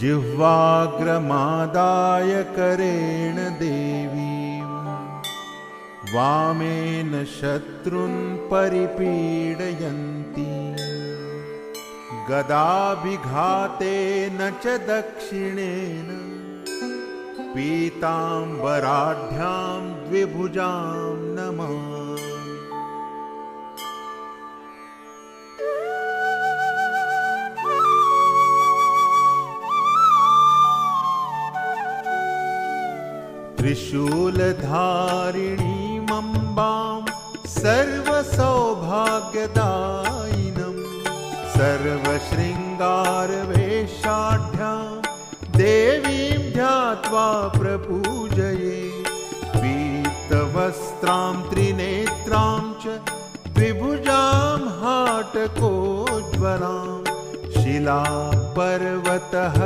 जिह्वाग्रमादाय करेण देवीं वामेन शत्रुन् परिपीडयन्ती गदाभिघातेन च दक्षिणेन पीताम्बराढ्यां द्विभुजां नमामि। त्रिशूलधारिणीमम्बां सर्वसौभाग्यदायिनं सर्वशृङ्गारवेषाढ्यां देवीं ध्यात्वा प्रपूजये। पीतवस्त्रां त्रिनेत्रां च द्विभुजां हाटकोज्ज्वलां शिलापर्वतः